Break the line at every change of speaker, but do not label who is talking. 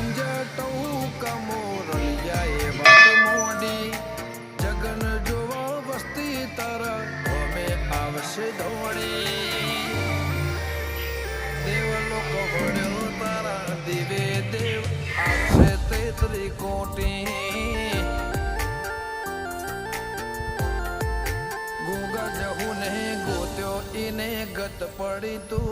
ઝંઝટવું કમોરલિયાએ વાત મોડી જગન જોવો વસ્તી તરફ અમે આવશે દોડી દેવ લોકો વડ્યો તારા દિવે દેવ આવશે તે ત્રિકોટી ગોગા જહુ ને ગોત્યો ઈને ગત પડી તું